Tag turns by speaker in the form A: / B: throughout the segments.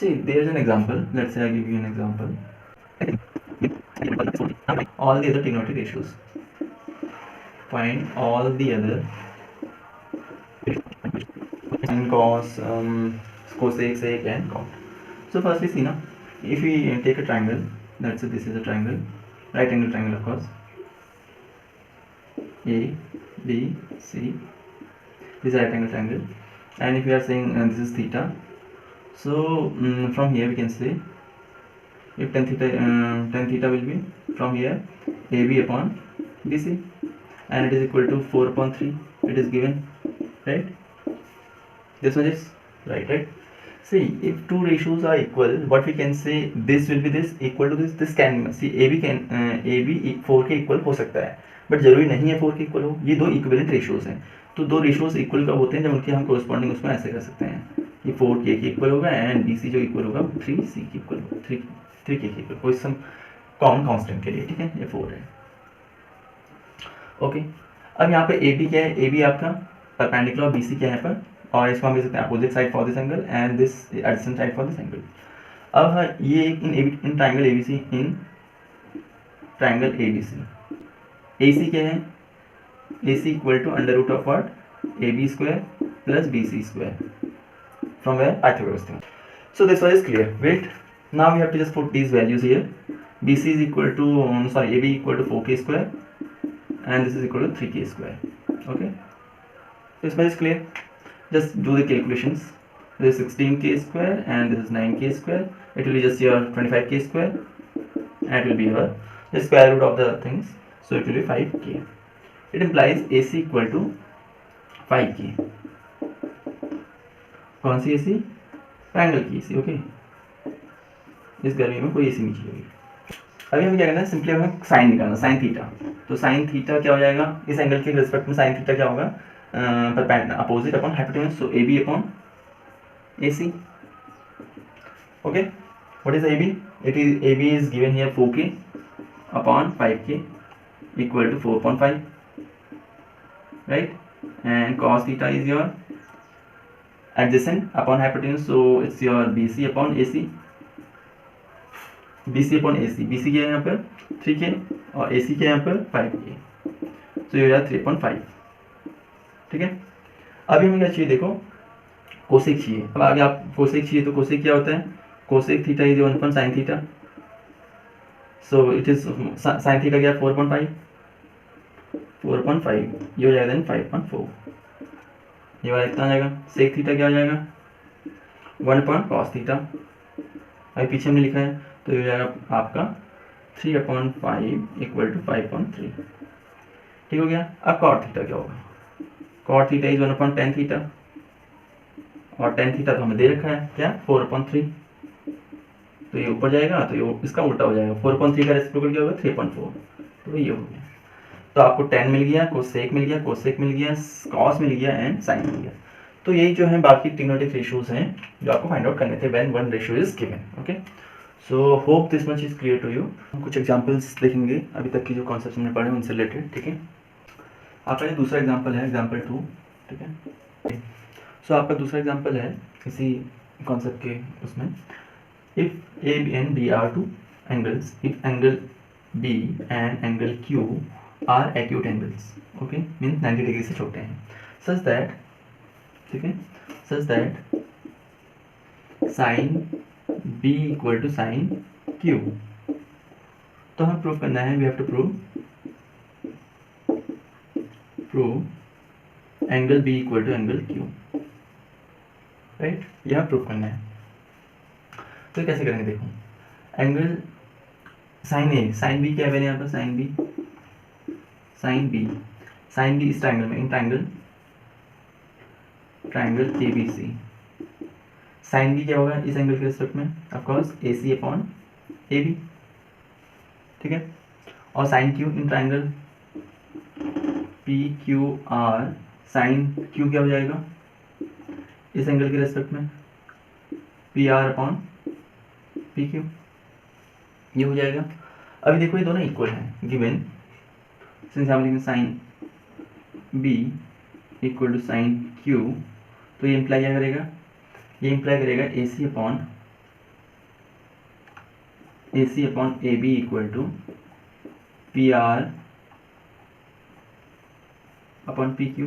A: See, there's an example. Let's say I give you an example. All the other trigonometric ratios. Find all the other and cos, cosec, sec, and cot. So firstly, see now, if we take a triangle, let's say this is a triangle, right angle triangle, of course. A, B, C. This is a right angle triangle, and if we are saying this is theta, so from here we can say if tan theta will be from here AB upon BC, and it is equal to 4 upon 3. It is given, right? This one is right? See, if two ratios are equal, what we can say, this will be this equal to this. This can see AB can AB 4 के equal हो सकता है, but जरूरी नहीं है 4 के equal हो. ये दो इक्विवेलेंट रेशियोज हैं. तो दो रेशियोज इक्वल कब होते हैं? जब उनके हम कोरस्पॉन्डिंग उसमें ऐसे कर सकते हैं, ये 4 के इक्वल होगा एंड BC जो इक्वल होगा 3C के इक्वल होगा, 3 के इक्वल, कोई सम कॉमन कांस्टेंट के लिए, ठीक है. ये 4 है. ओके, अब यहाँ पे AB क्या है? AB आपका परपेंडिकुलर, BC क्या है पर, और इसको हम कह सकते हैं opposite side for this angle and this adjacent side for this angle. अब हाँ, ये in triangle ABC, in triangle ABC, AC क्या है? AC equal to under root of what? AB square plus BC square from where? Pythagoras theorem. So this one is clear. Wait, now we have to just put these values here. BC is equal to AB equal to 4k square and this is equal to 3k square. Okay, this one is clear. Just do the calculations. This is 16k square and this is 9k square. It will be just your 25k square and it will be your the square root of the things, so it will be 5k. It implies AC equal to 5k. कौन सी AC? Triangle की AC. Okay, इस गर्मी में कोई AC नहीं चाहिए. अभी हमें क्या करना है? सिंपली हमें साइन निकालना, साइन थीटा. तो साइन थीटा क्या हो जाएगा? इस एंगल के रिस्पेक्ट में साइन थीटा क्या होगा? Opposite upon hypotenuse, so AB upon AC. Okay, what is AB? It is AB is given here 4k upon 5k equal to 4.5, right? And cos theta is your adjacent upon hypotenuse, so it's your BC upon AC. BC upon AC. BC क्या है यहाँ पर? 3k और AC क्या है यहाँ पर? 5k. so ये हो जाए 3.5. ठीक है. अभी हमें क्या चाहिए? देखो, कोसेक चाहिए. अब आगे आप कोसेक चाहिए तो कोसेक क्या होता है? Cosec theta is 1 upon sine theta. So it is sine theta क्या? 4.5. ये हो जाएगा देन 5.4. ये वाला इतना आ जाएगा. सेक थीटा क्या हो जाएगा? 1 अपॉन कॉस थीटा. अभी पीछे हमने लिखा है तो ये हो जाएगा आपका 3/5 इक्वल टू 5.3. ठीक हो गया. अब कॉट थीटा क्या होगा? Cot theta is 1 upon tan theta, और टेन थीटा तो हमें दे रखा है क्या? 4/3. तो ये ऊपर जाएगा तो ये इसका उल्टा हो जाएगा. 4/3 का रेसिप्रोकल क्या होगा? 3.4. तो ये हो गया. तो आपको टेन मिल गया, कोसेक मिल गया, कोसेक मिल गया, कॉस मिल गया एंड साइन मिल गया. तो यही जो है बाकी ट्रिग्नोमेट्रिक रेशियोज हैं जो आपको फाइंड आउट करने थे when one ratio is given. Okay, so hope this much is clear to you. हम कुछ एग्जांपल्स देखेंगे अभी तक की जो कॉन्सेप्ट हमने पढ़े उनसे रिलेटेड. ठीक है. आपका ये दूसरा एग्जाम्पल है, एग्जाम्पल 2. ठीक है. सो आपका दूसरा एग्जाम्पल है इसी कॉन्सेप्ट के उसमें. If A and B are two angles, if angle B and angle Q are acute angles, okay, means 90 degree से छोटे हैं, such that, ठीक है, such that sin B equal to sin Q. तो हमें प्रूव करना है, we have to prove angle B equal to angle Q, right? यह प्रूव करना है. तो कैसे करेंगे? देखो, एंगल साइन B क्या है यहाँ पर? साइन बी इस ट्राइंगल में, in triangle ABC. Sine B क्या होगा इस एंगल के रिस्पेक्ट में? Of course AC upon AB. ठीक है. और sine Q in triangle PQR, sine Q क्या हो जाएगा इस एंगल के रिस्पेक्ट में? PR upon PQ. ये हो जाएगा. अभी देखो ये दोनों इक्वल हैं गिवन, सिंस हम लिखेंगे sine B equal to sine Q, तो ये इम्प्लाई क्या करेगा? ये इम्प्लाई करेगा AC upon A C upon A B equal to P R upon P Q,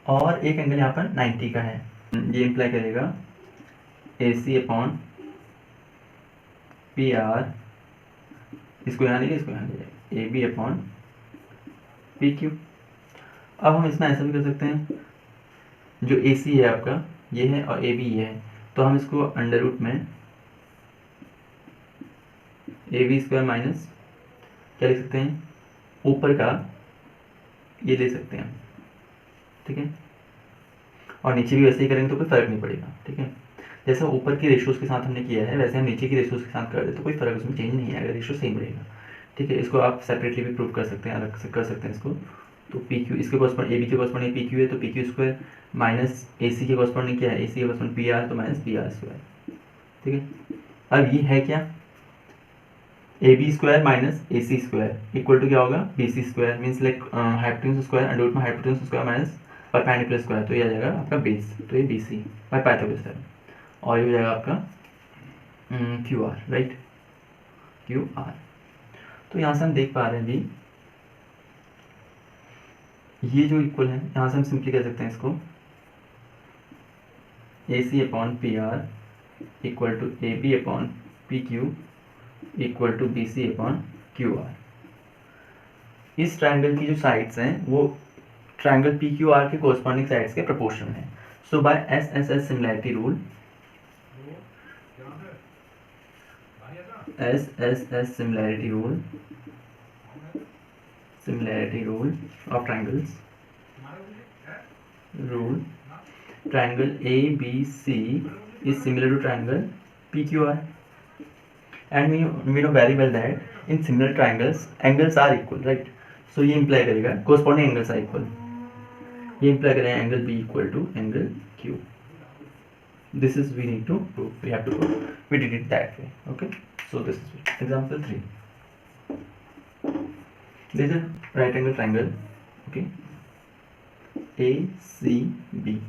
A: और एक एंगल यहाँ पर 90 का है, ये इम्प्लाई करेगा A C upon P R, इसको यहाँ लीजिए, इसको यहाँ लीजिए, A B upon P Q. अब हम इसमें ऐसा भी कर सकते हैं, जो ए सी है आपका ये है और ए बी ये है, तो हम इसको अंडर रूट में ए बी स्क्वायर माइनस क्या लिख सकते हैं, ऊपर का ये ले सकते हैं, ठीक है, और नीचे भी वैसे ही करेंगे तो कोई फर्क नहीं पड़ेगा, ठीक है। जैसे ऊपर की रेशियोज के साथ हमने किया है वैसे हम नीचे की रेशियोज के साथ कर दे तो कोई फर्क उसमें चेंज नहीं आएगा, रेशियो सेम रहेगा, ठीक है। इसको आप सेपरेटली भी प्रूव कर सकते हैं, अलग से कर सकते हैं इसको। तो पी क्यू इसके कॉरस्पॉन्डिंग ए बी के कॉरस्पॉन्डिंग पी क्यू है, तो P Q square minus A C के कॉरस्पॉन्डिंग क्या है, ए सी के कॉरस्पॉन्डिंग पी आर, तो माइनस पी आर स्क्वायर, ठीक है। अब ये है क्या, A B square minus A C square equal to क्या होगा, B C square, means like hypotenuse square under root में hypotenuse square minus perpendicular square, तो ये आ जाएगा आपका बेस, तो ये B C by Pythagoras theorem, और ये हो जाएगा आपका Q R, right, Q R. तो यहाँ से हम देख पा रहे हैं भी ये जो इक्वल है, यहाँ से हम सिंपली कह सकते हैं इसको A C upon P R equal to A B upon P Q equal to B C upon Q R. इस ट्रायंगल की जो साइड्स हैं वो ट्रायंगल पी क्यू आर के कोरस्पॉन्डिंग साइड्स के प्रोपोर्शन है। So by S S S similarity rule, S S S similarity rule of triangles, rule triangle ABC is similar to triangle PQR, and we know very well that in similar triangles angles are equal, right? So ये imply करेगा corresponding angles are equal, ये imply करेगा angle B equal to angle Q. This is we need to prove, we have to prove, we did it that way, okay? So this is example 3. There is a right angle triangle, okay, ACB,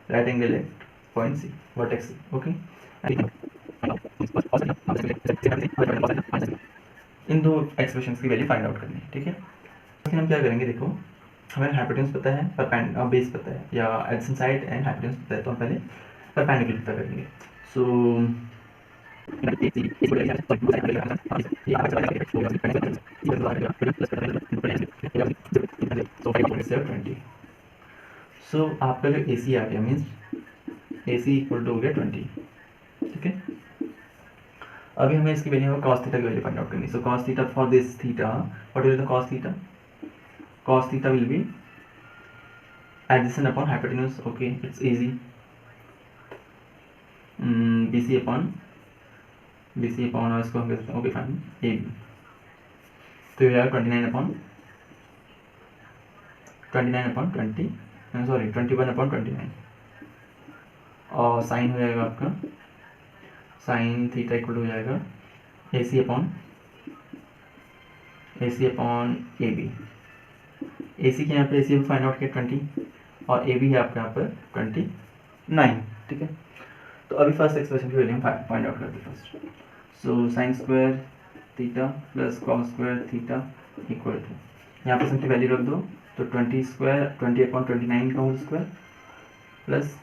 A: right angle at point C, vertex C, okay. इन दो expressions की value find out करनी है, ठीक है। फिर हम क्या करेंगे, देखो हमें हाइपोटेन्यूज पता है, बेस पता है, या एडजेसेंट साइड एंड हाइपोटेन्यूज पता है, तो हम पहले परपेंडिकुलर पता करेंगे। सो सो आपका जो AC आ गया, मीन्स AC इक्वल टू हो गया 20, ठीक है। अभी हमें इसकी वैल्यू cos थीटा की वैल्यू फाइंड आउट करनी। सो cos theta for this theta, what will the cos theta, cos theta will be adjacent upon hypotenuse, okay, it's easy, BC upon और इसको हम कहते हैं, ओके फाइन, AB, तो ये आएगा 21 अपॉन 29, और साइन हो जाएगा आपका, साइन थीटा इक्वल हो जाएगा AC अपॉन AB। AC के यहाँ पे AC फाइंड आउट किया 20, और AB है आपके यहाँ पर 29, ठीक है। तो अभी फर्स्ट एक्सप्रेशन की वैल्यू हम फाइंड आउट करते हैं first. So sine square theta plus cos square theta equal to, यहाँ पर सिंपली वैल्यू रख दो, तो 20 अपॉन 29 का होल स्क्वायर प्लस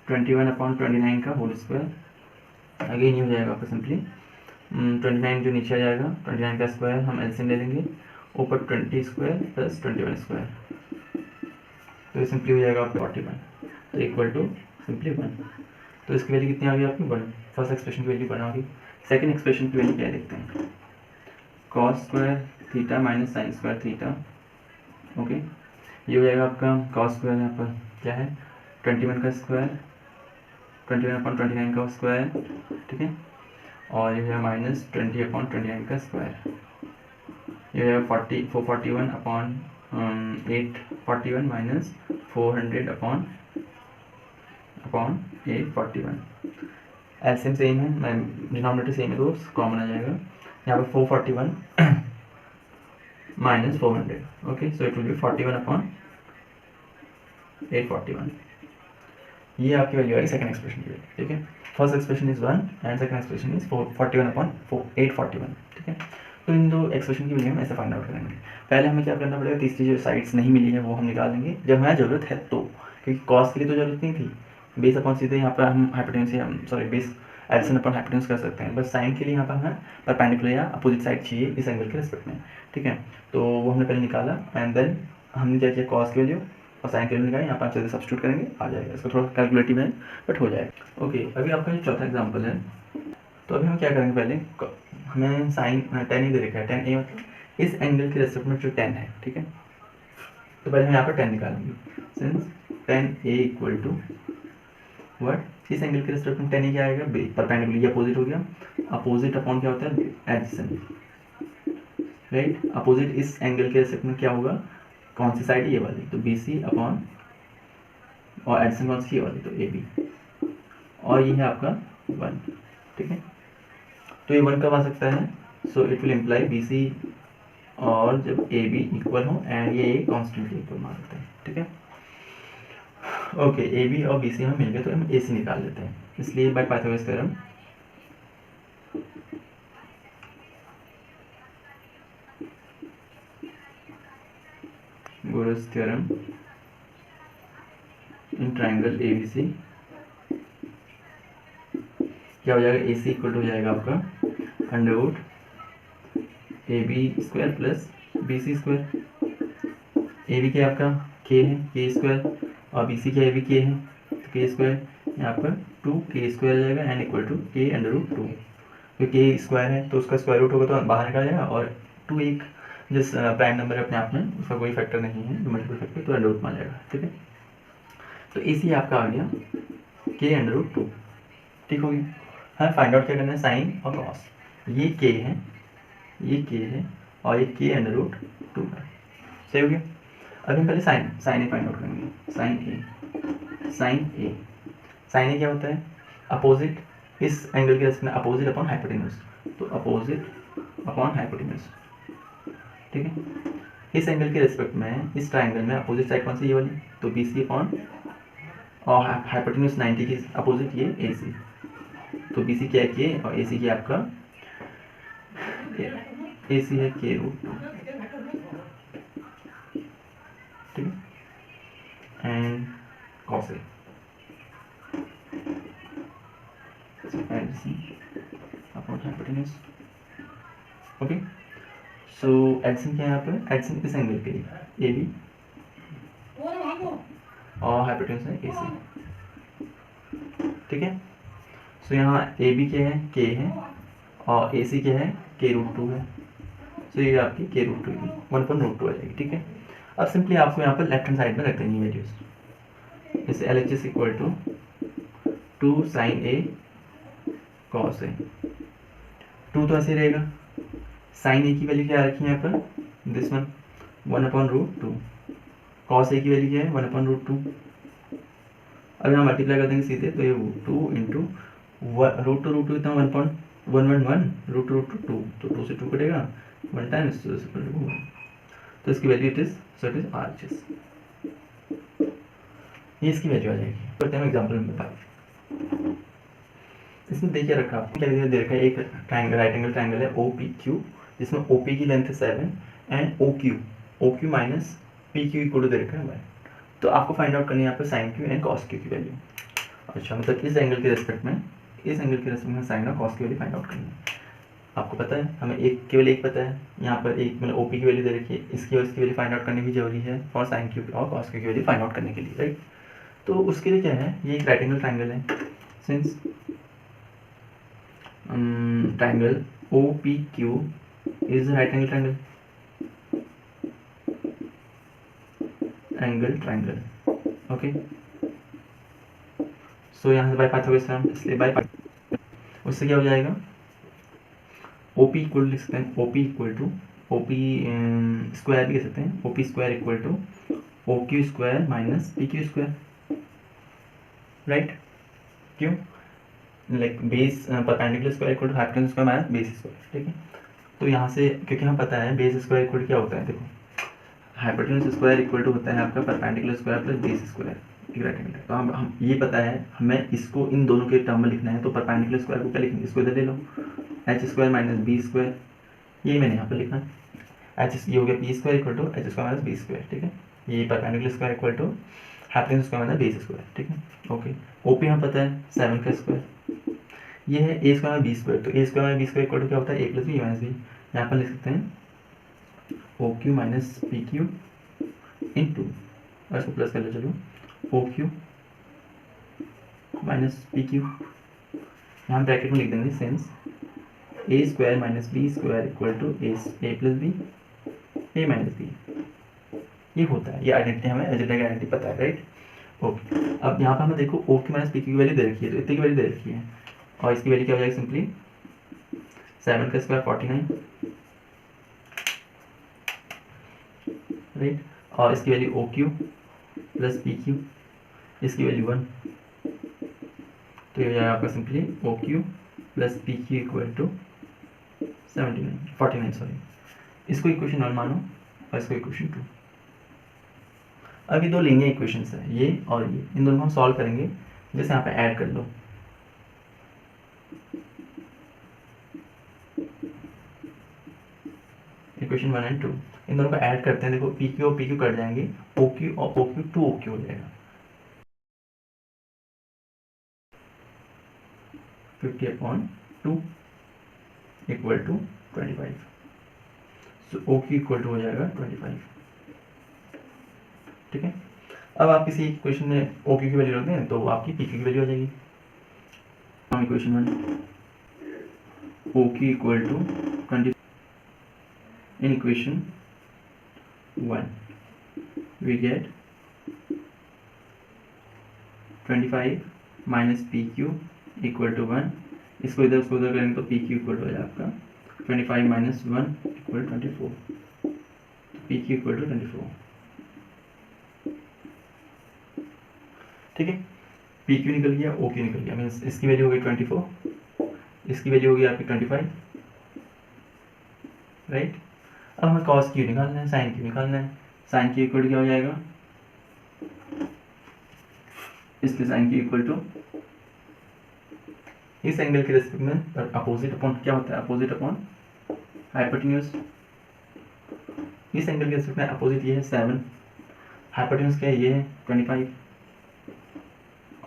A: 21 अपॉन 29 का होल स्क्वायर, अगेन ये हो जाएगा आपका सिंपली 29 जो नीचे आ जाएगा, 29 का स्क्वायर हम एलसीएम ले लेंगे, ऊपर 20 स्क्वायर प्लस 21 स्क्वायर, तो ये सिंपली हो जाएगा आपका 41, तो इक्वल टू सिंपली 1। तो इसकी वैल्यू कितनी आ गई आपकी 1, फर्स्ट एक्सप्रेशन की वैल्यू 1 आ गई। सेकंड एक्सप्रेशन की वैल्यू क्या देखते हैं, cos square theta minus sign square theta, okay, ये हो जाएगा आपका कॉस स्क्वायर, यहाँ पर क्या है 21 का स्क्वायर, 21 अपॉन 29 का स्क्वायर, ठीक है, और ये है माइनस 20 अपॉन 29 का स्क्वायर, ये है 441 upon 841 minus 400 upon 841, LCM same है, मैं डिनोमिनेटर सेम है तो कॉमन आ जाएगा, यहाँ पर 441 minus 400, okay, so it will be 41 upon 841। ये आपकी वैल्यू आएगी सेकंड एक्सप्रेशन की वैल्यू, ठीक है। First expression is 1 and second expression is 841, ठीक है। तो इन दो एक्सप्रेशन की वैल्यू हम ऐसे फाइंड आउट करेंगे। पहले हमें क्या करना पड़ेगा, तीसरी जो साइड्स नहीं मिली है वो हम निकालेंगे जब हमें ज़रूरत है तो, क्योंकि कॉस के लिए तो ज़रूरत नहीं थी। बेस अपॉन सीधे यहाँ पर हम hypotenuse base addition upon hypotenuse कर सकते हैं, बस साइन के लिए यहाँ पर हमें परपेंडिकुलर या अपोजिट साइड चाहिए इस एंगल के रिस्पेक्ट में, ठीक है। तो वो हमने पहले निकाला एंड देन हमने क्या किया, कॉस की वैल्यू और साइन की वैल्यू निकाली, यहाँ पर हम सब्स्टिट्यूट करेंगे, आ जाएगा। इसको थोड़ा कैलकुलेटिव है बट हो जाएगा। ओके, अभी आपका जो चौथा एग्जाम्पल है, तो अभी हम क्या करेंगे, पहले हमें साइन 10 ही दे रखा है, 10 a मतलब इस एंगल के रेस्पेक्ट में जो 10 है, ठीक है। तो पहले हम यहाँ पर 10 निकालेंगे, since 10a equal to what, इस एंगल के रेस्पेक्ट में 10 a क्या आएगा, परपेंडिकुलर, ये अपोजिट हो गया, अपोजिट अपॉन क्या होता है, एडजेसेंट, राइट। अपोजिट इस एंगल के रेस्पेक्ट में क्या होगा, कौन सी साइड, ये वाली, तो BC अपॉन, और एडजेसेंट कौन सी, ये वाली, तो AB, और ये है आपका 1, ठीक है। तो ये 1 कब आ सकता है, so it will imply BC और जब AB इक्वल हो एंड ये कॉन्स्टेंटली इक्वल मान लेते हैं, ठीक है। ओके, AB और BC हम मिल गए तो हम AC निकाल लेते हैं, इसलिए by Pythagoras theorem Pythagoras theorem in triangle ABC क्या हो जाएगा, AC इक्वल हो जाएगा आपका under root AB square plus BC square. AB क्या आपका K है, K स्क्वायर, और BC क्या AB K है, तो K स्क्वायर, यहाँ पर 2K स्क्वायर आ जाएगा and equal to K under root 2, क्योंकि K स्क्वायर है तो उसका स्क्वायर रूट होगा तो बाहर निकल जाएगा, और 2 एक जिस प्राइम नंबर है अपने आप में, उसका कोई फैक्टर नहीं है, मल्टीपल फैक्टर, तो अंडर रूट मान जाएगा, ठीक है। तो AC आपका आ गया K अंडर रूट 2, ठीक हो गया। हमें फाइंड आउट क्या करना है, साइन और कॉस, ये K है, ये K है, और ये K अंडर रूट 2 है, सही हो गया। अब हम पहले साइन ए फाइंड आउट करेंगे, साइन ए क्या होता है, अपोजिट इस एंगल के रेस्पेक्ट में, अपोजिट अपॉन हाइपोटेन्यूस, तो अपोजिट अपॉन हाइपोटेन्यूस, ठीक है। इस एंगल के रेस्पेक्ट में, इस ट्राइंगल में अपोजिट साइड कौन सी, ये वाली, तो BC अपॉन, और हाइपोटेन्यूस 90 की अपोजिट ये AC, तो BC क्या है K और AC क्या आपका, AC है K रूट 2, ठीक है, and cos A upon hypotenuse, okay. So adjacent क्या है यहाँ पे, एडजेसेंट इस एंगल के लिए AB और हाइपोटेन्यूस है AC, ठीक है। सो यहाँ AB क्या है, K है, और AC क्या है, K रूट 2 है, सो ये आपकी K रूट 2 1/√2 आ जाएगी, ठीक है। अब सिंपली आपको यहाँ पर लेफ्ट हैंड साइड में रख देनी वैल्यूज, जैसे LHS equal to 2 sine A cos A, 2 तो ऐसे रहेगा, साइन A की वैल्यू क्या रखी है यहाँ पर, दिस वन 1/√2, कॉस A की वैल्यू क्या है, 1/√2। अब यहाँ मल्टीप्लाई कर देंगे सीधे, तो ये 2 इंटू √2 इतना 1.111 √2, तो 2 से 2 कटेगा, 1 टाइम्स, तो इसकी वैल्यू इट इज RHS, ये इसकी वैल्यू आ जाएगी। करते हैं एग्जाम्पल नंबर 5। इसमें देखिए रखा आपको क्या दे रखा है, एक ट्राइंगल, राइट एंगल ट्राइंगल है OPQ, जिसमें OP की लेंथ है 7 and OQ minus PQ equal to दे रखा है 1। तो आपको फाइंड आउट करनी है यहाँ पर sine Q and cos Q की वैल्यू। अच्छा, मतलब इस एंगल के रेस्पेक्ट में, साइन और कॉस की वैल्यू फाइंड आउट करनी है। आपको पता है, हमें केवल एक पता है, यहाँ पर एक मतलब OP की वैल्यू दे रखी है, इसकी और इसकी वैल्यू फाइंड आउट करनी भी जरूरी है फॉर साइन Q और कॉस Q की वैल्यू फाइंड आउट करने के लिए, राइट। तो उसके लिए क्या है, ये एक राइट एंगल ट्राइंगल है, since triangle OPQ is right angle triangle, okay. So यहाँ से बाय पाइथागोरस थ्योरम, इसलिए बाय उससे क्या हो जाएगा, OP इक्वल लिख सकते हैं, OP equal to OP square भी कह सकते हैं, OP square equal to OQ square minus PQ square, right. क्यों, like base perpendicular square equal to hypotenuse square minus base square, ठीक है। तो यहाँ से क्योंकि हमें पता है बेस स्क्वायर इक्वल क्या होता है, देखो हाइपोटेन्यूस स्क्वायर इक्वल टू होता है आपका perpendicular square plus base square, एक राइट एंगल। तो हम ये पता है हमें इसको इन दोनों के टर्म में लिखना है, तो परपेंडिकुलर स्क्वायर को क्या लिखेंगे, इसको इधर ले लो, H square minus B square, ये मैंने यहाँ पर लिखा है, एच ये हो गया P square equal to H square minus B square, ठीक है। ये perpendicular square equal to hypotenuse square minus base square, ठीक है। ओके, ओपी हमें पता है 7 का स्क्वायर, ये है A square minus B square, तो A square minus B square equal to क्या होता है, A plus B minus B. यहाँ पर लिख सकते हैं O Q minus P Q into, और इसको प्लस कर लो, चलो O Q minus P Q, यहाँ ब्रैकेट में लिख देंगे since A square minus B square equal to A plus B A minus B, ये होता है। ये आइडेंटिटी हमें अलजेब्रा की आइडेंटिटी पता है, राइट। ओके, अब यहाँ पर हमें देखो ओ की माइनस पी की वैल्यू दे रखी है, तो इतने की वैल्यू दे रखी है, और इसकी वैल्यू क्या हो जाएगी, सिंपली 7 का स्क्वायर 49, राइट। और इसकी value O Q plus P Q, इसकी वैल्यू 1, तो ये हो जाएगा आपका simply O Q plus P Q equal to 49 sorry. इसको इक्वेशन 1 मानो और इसको इक्वेशन 2। अभी दो लीनियर इक्वेशंस है, ये और ये, इन दोनों को हम सॉल्व करेंगे। जैसे यहाँ पे ऐड कर लो, इक्वेशन 1 एंड 2, इन दोनों को ऐड करते हैं। देखो पी क्यू और पी क्यू कट जाएंगे, ओ क्यू और ओ क्यू 2 ओ क्यू हो जाएगा, 50/2 equal to 25, so O Q equal to हो जाएगा 25, ठीक है। अब आप किसी इक्वेशन में ओ क्यू की वैल्यू रख दें तो आपकी पी क्यू की वैल्यू आ जाएगी। हम equation 1 O Q equal to 20, in equation 1 we get 25 minus P Q equal to 1, इसको इधर उसको उधर करेंगे तो पी क्यू इक्वल टू हो जाएगा आपका 25 minus 1 equal 24, P Q equal to 24, ठीक है। पी क्यू निकल गया, ओ क्यू निकल गया, मीन्स इसकी वैल्यू हो गई 24, इसकी वैल्यू होगी आपकी 25, राइट। अब हमें कॉस क्यू निकालना है, साइन क्यू निकालना है। साइन क्यू इक्वल टू क्या हो जाएगा, इसके साइन क्यू इक्वल टू इस एंगल के रेस्पेक्ट में अपोजिट अपॉन क्या होता है, अपोजिट अपॉन हाइपोटेन्यूज। इस एंगल के रेस्पेक्ट में अपोजिट ये है 7, हाइपोटेन्यूज क्या है, ये है 25,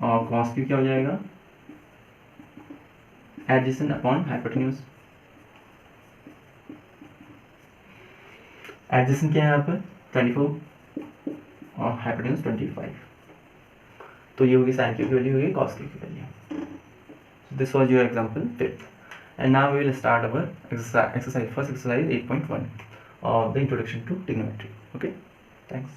A: और कॉस क्यू क्या हो जाएगा, एडजेसेंट अपॉन हाइपोटेन्यूज। एडजेसेंट क्या है यहाँ पर 24 और हाइपोटेन्यूज 25, तो ये होगी साइन क्यू की वैल्यू, होगी कॉस क्यू की value. So this was your example 5th, and now we will start our exercise, first exercise 8.1 of the introduction to trigonometry. Okay, thanks.